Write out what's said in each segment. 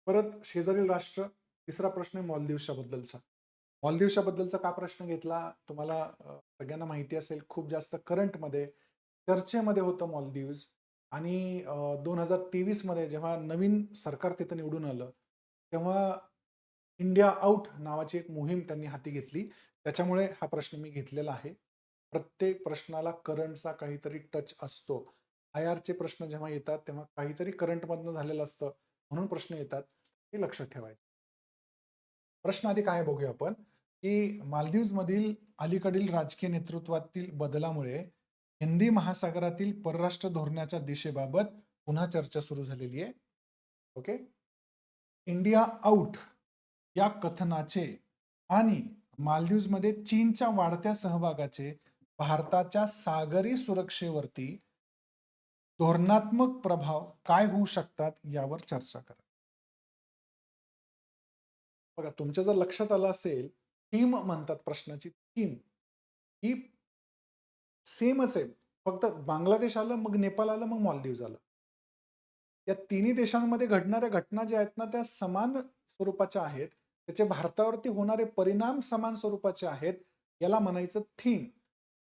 परत शेजारील राष्ट्र, तिसरा प्रश्न आहे मालदीवच्या बद्दलचा. मालदीवच्या बद्दलचा का प्रश्न घेतला? तुम्हाला सगळ्यांना माहिती असेल खूप जास्त करंटमध्ये चर्चेमध्ये होतं मालदीव्स आणि 2023 मध्ये जेव्हा नवीन सरकार तिथं निवडून आलं, तेव्हा इंडिया आउट नावाची एक मोहीम त्यांनी हाती घेतली. त्याच्यामुळे हा प्रश्न मी घेतलेला आहे. प्रत्येक प्रश्नाला करंटचा काहीतरी टच असतो. आय-आरचे प्रश्न जेव्हा येतात, तेव्हा काहीतरी करंटमधनं झालेलं असतं, म्हणून प्रश्न येतात. हे लक्षात ठेवायचं. प्रश्न आधी काय बघूया आपण, की मालदीव्समधील अलीकडील राजकीय नेतृत्वातील बदलामुळे हिंदी महासागरातील परराष्ट्र धोरणाच्या दिशेबाबत पुन्हा चर्चा सुरू झालेली आहे. ओके. इंडिया आउट या कथनाचे आणि मालदीव्समध्ये चीनच्या वाढत्या सहभागाचे भारताच्या सागरी सुरक्षेवरती धोरणात्मक प्रभाव काय होऊ शकतात यावर चर्चा करा. बघा, तुमच्या जर लक्षात आलं असेल, थीम म्हणतात प्रश्नाची थीम ही सेमच आहे. फक्त बांगलादेश आलं, मग नेपाळ आलं, मग मालदीव्स आलं. या तिन्ही देशांमध्ये घडणाऱ्या घटना ज्या आहेत ना, त्या समान स्वरूपाच्या आहेत. त्याचे भारतावरती होणारे परिणाम समान स्वरूपाचे आहेत. याला म्हणायचं थीम.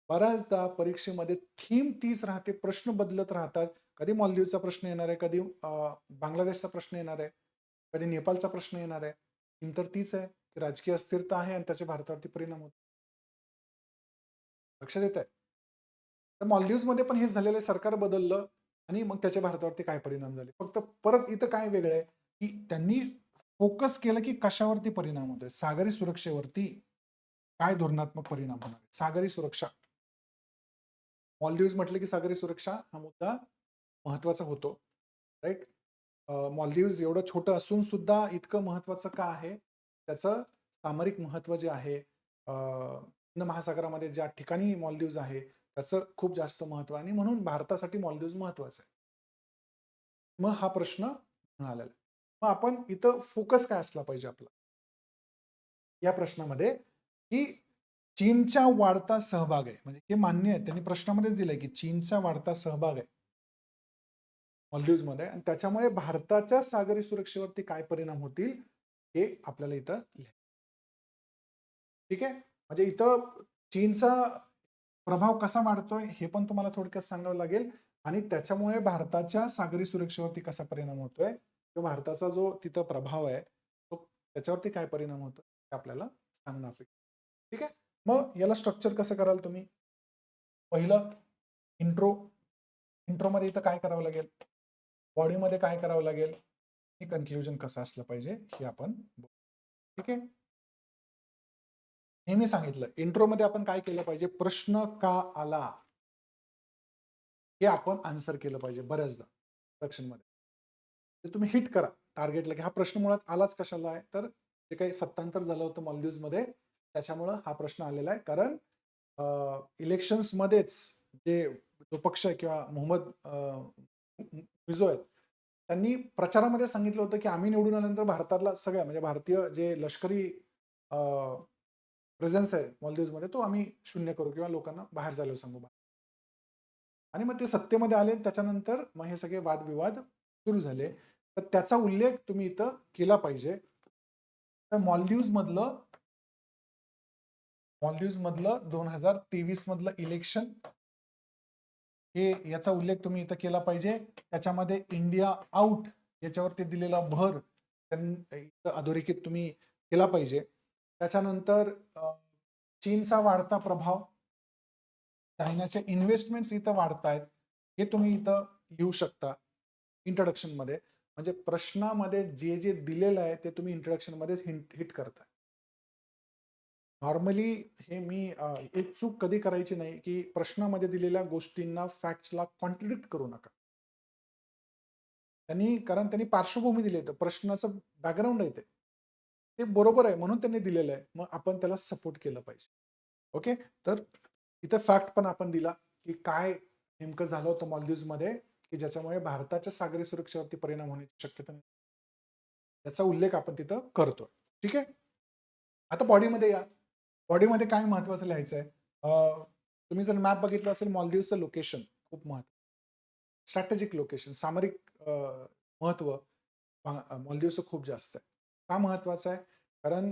बऱ्याचदा परीक्षेमध्ये थीम तीच राहते, प्रश्न बदलत राहतात. कधी मालदीवचा प्रश्न येणार आहे, कधी बांगलादेशचा प्रश्न येणार आहे, कधी नेपाळचा प्रश्न येणार आहे. थीम तर तीच आहे, की राजकीय अस्थिरता आहे आणि त्याचे भारतावरती परिणाम होतात. लक्षात येतंय? तर मालदीव्समध्ये पण हेच झालेलं आहे, सरकार बदललं आणि मग त्याचे भारतावरती काय परिणाम झाले. फक्त परत इथं काय वेगळं आहे, की त्यांनी फोकस केलं, की कशावरती परिणाम होतोय. सागरी सुरक्षेवरती काय धोरणात्मक परिणाम होणार आहे. सागरी सुरक्षा. मालदीव्स म्हटलं, की सागरी सुरक्षा हा मुद्दा महत्त्वाचा होतो. राइट? मालदीव्स एवढं छोटं असून सुद्धा इतकं महत्त्वाचं का आहे? त्याचं सामरिक महत्त्व जे आहे, हिंद महासागरामध्ये ज्या ठिकाणी मालदीव्स आहे, त्याचं खूप जास्त महत्त्व आहे आणि म्हणून भारतासाठी मालदीव्स महत्त्वाचं आहे. मग हा प्रश्न आलेला आहे. मग आपण इथं फोकस काय असला पाहिजे आपला या प्रश्नामध्ये, की चीनचा वाढता सहभाग आहे. म्हणजे हे मान्य आहे. त्यांनी प्रश्नामध्येच दिलंय, की चीनचा वाढता सहभाग आहे मालदीव्समध्ये आणि त्याच्यामुळे भारताच्या सागरी सुरक्षेवरती काय परिणाम होतील, हे आपल्याला इथं ठीक आहे. म्हणजे इथं चीनचा प्रभाव कसा वाढतोय हे पण तुम्हाला थोडक्यात सांगावं लागेल आणि त्याच्यामुळे भारताच्या सागरी सुरक्षेवरती कसा परिणाम होतोय किंवा भारताचा जो तिथं प्रभाव आहे तो त्याच्यावरती काय परिणाम होतो हे आपल्याला सांगणं अपेक्षित आहे. ठीक आहे. मग याला स्ट्रक्चर कसं कराल तुम्ही? पहिलं इंट्रो. इंट्रोमध्ये इथं काय करावं लागेल? बॉडीमध्ये काय करावं लागेल? हे कन्क्लुजन कसं असलं पाहिजे हे आपण बघू. ठीक आहे. हे मी सांगितलं. इंट्रोमध्ये आपण काय केलं पाहिजे? प्रश्न का आला? हे आपण आन्सर केलं पाहिजे बऱ्याचदा सेक्शनमध्ये. ते तुम्ही हिट करा टार्गेटला, की हा प्रश्न मुळात आलाच कशाला आहे? तर जे काही सत्तांतर झालं होतं मालदीव्समध्ये त्याच्यामुळं हा प्रश्न आलेला आहे. कारण इलेक्शन्समध्येच जे जो पक्ष आहे किंवा मोहम्मद मिझो आहेत, त्यांनी प्रचारामध्ये सांगितलं होतं, की आम्ही निवडून आल्यानंतर भारतातला सगळ्या म्हणजे भारतीय जे लष्करी प्रेझेन्स आहे मालदीव्समध्ये तो आम्ही शून्य करू किंवा लोकांना बाहेर जायला सांगू. आणि मग ते सत्तेमध्ये आले त्याच्यानंतर मग हे सगळे वादविवाद सुरू झाले. तर त्याचा उल्लेख तुम्ही इथं केला पाहिजे. तर मालदीव्समधलं 2023 मधलं इलेक्शन हे याचा उल्लेख तुम्ही इथं केला पाहिजे. त्याच्यामध्ये इंडिया आउट याच्यावरती दिलेला भर इथं अधोरेखित तुम्ही केला पाहिजे. त्याच्यानंतर चीनचा वाढता प्रभाव, चायनाचे इन्व्हेस्टमेंट्स इथं वाढतायत. हे तुम्ही इथं लिहू शकता इंट्रोडक्शनमध्ये. म्हणजे प्रश्नामध्ये जे दिलेलं आहे ते तुम्ही इंट्रोडक्शनमध्येच हिट करताय. नॉर्मली हे मी एक चूक कधी करायची नाही, की प्रश्नामध्ये दिलेल्या गोष्टींना, फॅक्ट्सला कॉन्ट्राडिक्ट करू नका. कारण त्यांनी पार्श्वभूमी दिली आहे. प्रश्नाचं बॅकग्राऊंड आहे ते. ते बरोबर आहे म्हणून त्यांनी दिलेलं आहे. मग आपण त्याला सपोर्ट केलं पाहिजे. ओके. तर इथं फॅक्ट पण आपण दिला, की काय नेमकं झालं होतं मालदीव्समध्ये, की ज्याच्यामुळे भारताच्या सागरी सुरक्षेवरती परिणाम होण्याची शक्यता नाही. त्याचा उल्लेख आपण तिथं करतोय. ठीक आहे. आता बॉडीमध्ये या. बॉडीमध्ये काय महत्वाचं लिहायचं आहे? तुम्ही जर मॅप बघितला असेल मालदीवचं लोकेशन खूप महत्त्वाचं. स्ट्रॅटेजिक लोकेशन, सामरिक महत्त्व. मालदीवचं खूप जास्त आहे. का महत्वाचं आहे? कारण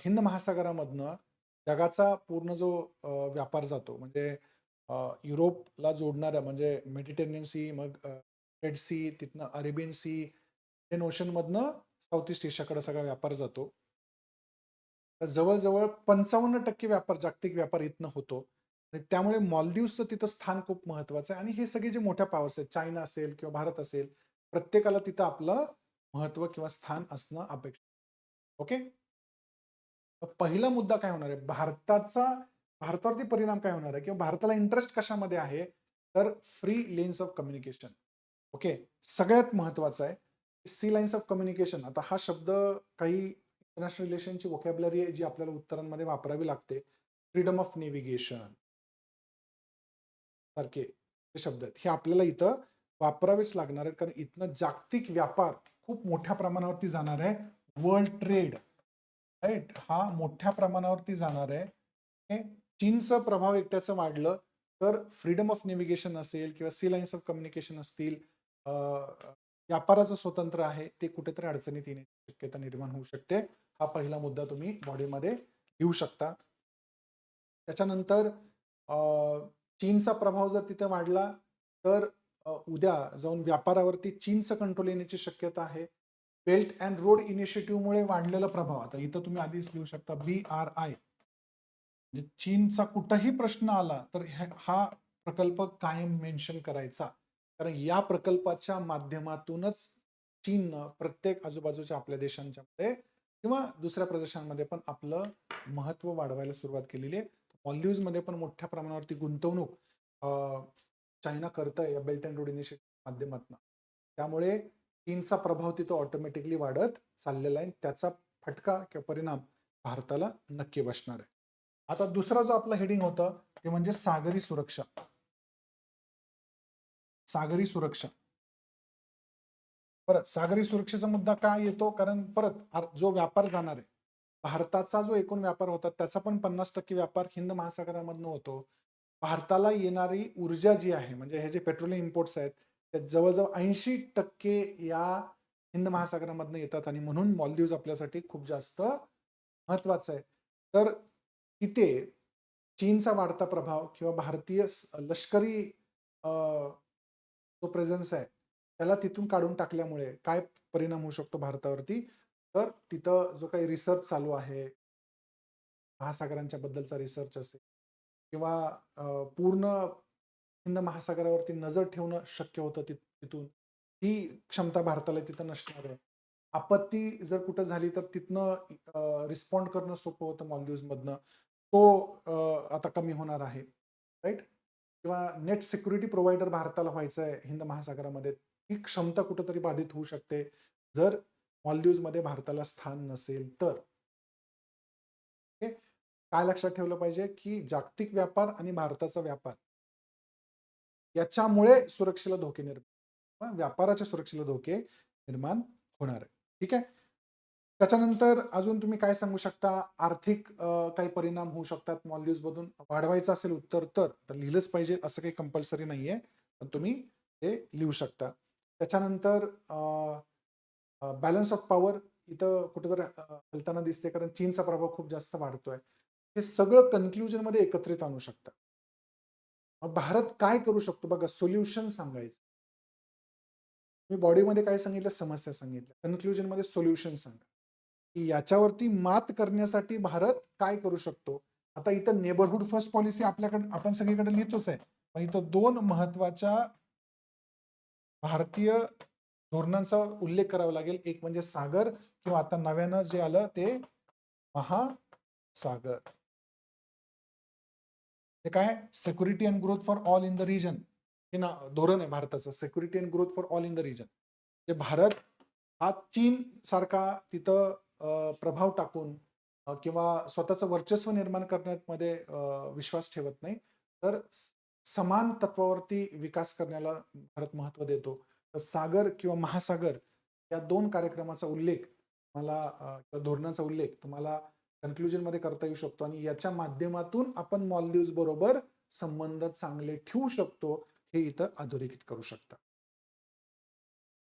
हिंद महासागरामधनं जगाचा पूर्ण जो व्यापार जातो म्हणजे युरोपला जोडणाऱ्या म्हणजे मेडिटेरियन सी, मग रेड सी, तिथनं अरेबियन सी, इंडियन ओशनमधनं साऊथ ईस्ट एशियाकडे सगळा व्यापार जातो. तर जवळ-जवळ 55% व्यापार, जागतिक व्यापार इथनं होतो. आणि त्यामुळे मालदीवचं तिथं स्थान खूप महत्वाचं आहे आणि हे सगळे जे मोठ्या पॉवर्स आहेत, चायना असेल किंवा भारत असेल, प्रत्येकाला तिथं आपलं महत्त्व किंवा स्थान असणं अपेक्षित. ओके? तर पहिला मुद्दा काय होणार आहे? भारतावरती परिणाम काय होणार आहे? किंवा भारताला इंटरेस्ट कशामध्ये आहे? तर free lanes of communication. Okay. सगळ्यात महत्वाचं आहे. Sea lines of communication. आता हा शब्द काही इंटरनॅशनल रिलेशनची व्होकॅब्युलरी आहे जी आपल्याला उत्तरांमध्ये वापरावी लागते. फ्रीडम ऑफ नेव्हिगेशन सारखे जे शब्द आहेत. हे आपल्याला इथं वापरावेच लागणार आहेत. कारण इथनं जागतिक व्यापार खूप मोठ्या प्रमाणावरती जाणार आहे. वर्ल्ड ट्रेड राइट हा मोठ्या प्रमाणावरती जाणार आहे. ओके. चीनचा प्रभाव एकट्याचं वाढलं तर फ्रीडम ऑफ नेव्हिगेशन असेल किंवा सी लाईन्स ऑफ कम्युनिकेशन असतील, व्यापाराचं स्वतंत्र आहे ते कुठेतरी अडचणीत येण्याची शक्यता निर्माण होऊ शकते. हा पहिला मुद्दा तुम्ही बॉडीमध्ये घेऊ शकता. त्याच्यानंतर चीनचा प्रभाव जर तिथे वाढला तर उद्या जाऊन व्यापारावरती चीनचं कंट्रोल येण्याची शक्यता आहे. बेल्ट अँड रोड इनिशिएटिव्हमुळे वाढलेला प्रभाव, आता इथं तुम्ही आधीच लिहू शकता BRI, म्हणजे चीनचा कुठंही प्रश्न आला तर हा प्रकल्प कायम मेन्शन करायचा. कारण या प्रकल्पाच्या माध्यमातूनच चीननं प्रत्येक आजूबाजूच्या आपल्या देशांच्या मध्ये किंवा दुसऱ्या प्रदेशांमध्ये पण आपलं महत्व वाढवायला सुरुवात केलेली आहे. मॉलदीव्समध्ये पण मोठ्या प्रमाणावरती गुंतवणूक चायना करतंय या बेल्ट अँड रोड इनिशिएटिव्ह माध्यमातून. त्यामुळे चीनचा प्रभाव तिथं ऑटोमॅटिकली वाढत चाललेला आहे. त्याचा फटका किंवा परिणाम भारताला नक्की बसणार आहे. आता दुसरा जो आपला हेडिंग होतं ते म्हणजे सागरी सुरक्षा. सागरी सुरक्षा. परत सागरी सुरक्षेचा मुद्दा काय येतो? कारण परत जो व्यापार जाणार आहे, भारताचा जो एकूण व्यापार होता त्याचा पण 50% व्यापार हिंद महासागरामधनं होतो. भारताला येणारी ऊर्जा जी आहे म्हणजे हे जे पेट्रोलियम इम्पोर्ट्स आहेत, ते जवळ-जवळ 80% या हिंद महासागरामधनं येतात आणि म्हणून मालदीव्स आपल्यासाठी खूप जास्त महत्वाचं आहे. तर तिथे चीनचा वाढता प्रभाव किंवा भारतीय लष्करी जो प्रेझेन्स आहे, त्याला तिथून काढून टाकल्यामुळे काय परिणाम होऊ शकतो भारतावरती? तर तिथं जो काही रिसर्च चालू आहे, महासागरांच्या बद्दलचा रिसर्च असेल किंवा पूर्ण हिंद महासागरावरती नजर ठेवणं शक्य होतं तिथून. ही क्षमता भारताला तिथं नसणार आहे. आपत्ती जर कुठं झाली तर तिथनं रिस्पॉन्ड करणं सोपं होतं मालदीव्समधनं. तो आता कमी होणार आहे. राइट? किंवा नेट सिक्युरिटी प्रोव्हायडर भारताला व्हायचं आहे हिंद महासागरामध्ये. ही क्षमता कुठेतरी बाधित होऊ शकते, जर मालदीव्समध्ये भारताला स्थान नसेल तर. ओके. काय लक्षात ठेवलं पाहिजे, की जागतिक व्यापार आणि भारताचा व्यापार याच्यामुळे सुरक्षेला धोके निर्माण, व्यापाराच्या सुरक्षेला धोके निर्माण होणार आहे. ठीक आहे. त्याच्यानंतर अजून तुम्ही काय सांगू शकता? आर्थिक काही परिणाम होऊ शकतात मॉलदीव्समधून वाढवायचं असेल उत्तर तर लिहिलंच पाहिजे असं काही कंपल्सरी नाहीये. पण तुम्ही ते लिहू शकता. त्याच्यानंतर बॅलन्स ऑफ पॉवर इथं कुठेतरी हलताना दिसते कारण चीनचा प्रभाव खूप जास्त वाढतोय. हे सगळं कन्क्लुजनमध्ये एकत्रित आणू शकता. मग भारत काय करू शकतो? बघा सोल्युशन सांगायचं. मी बॉडीमध्ये काय सांगितलं? समस्या सांगितल्या. कन्क्लुजनमध्ये सोल्युशन सांगा. की याच्यावरती मात करण्यासाठी भारत काय करू शकतो? आता इथं नेबरहूड फर्स्ट पॉलिसी आपल्याकडे आपण सगळीकडे लिहितोच आहे. पण इथं 2 महत्त्वाच्या भारतीय धोरणांचा उल्लेख करावा लागेल. एक म्हणजे सागर किंवा आता नव्यानं जे आलं ते महासागर. ते काय? Security and growth for all in the region. हे ना धोरण आहे भारताचं. Security and growth for all in the region. जे भारत हा चीन सारखा तिथं प्रभाव टाकून किंवा स्वतःचं वर्चस्व निर्माण करण्यामध्ये विश्वास ठेवत नाही. तर समान तत्वावरती विकास करण्याला भारत महत्त्व देतो. तर सागर किंवा महासागर या 2 कार्यक्रमाचा उल्लेख मला धोरणाचा उल्लेख तुम्हाला कन्क्लुजनमध्ये करता येऊ शकतो आणि याच्या माध्यमातून आपण मालदीव्स बरोबर संबंध चांगले ठेवू शकतो, हे इथं अधोरेखित करू शकता.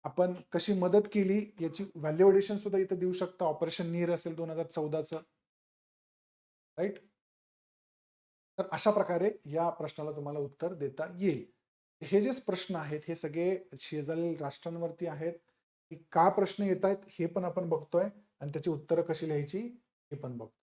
आपण कशी मदत केली याची व्हॅल्युएशन सुद्धा इथे देऊ शकता. ऑपरेशन नीर असेल 2014चं, राइट? तर अशा प्रकारे या प्रश्नाला तुम्हाला उत्तर देता येईल. हे जे प्रश्न आहेत, हे सगळे शेजारील राष्ट्रांवरती आहेत. की का प्रश्न येतायत हे पण आपण बघतोय आणि त्याची उत्तरं कशी लिहायची हे पण बघतोय.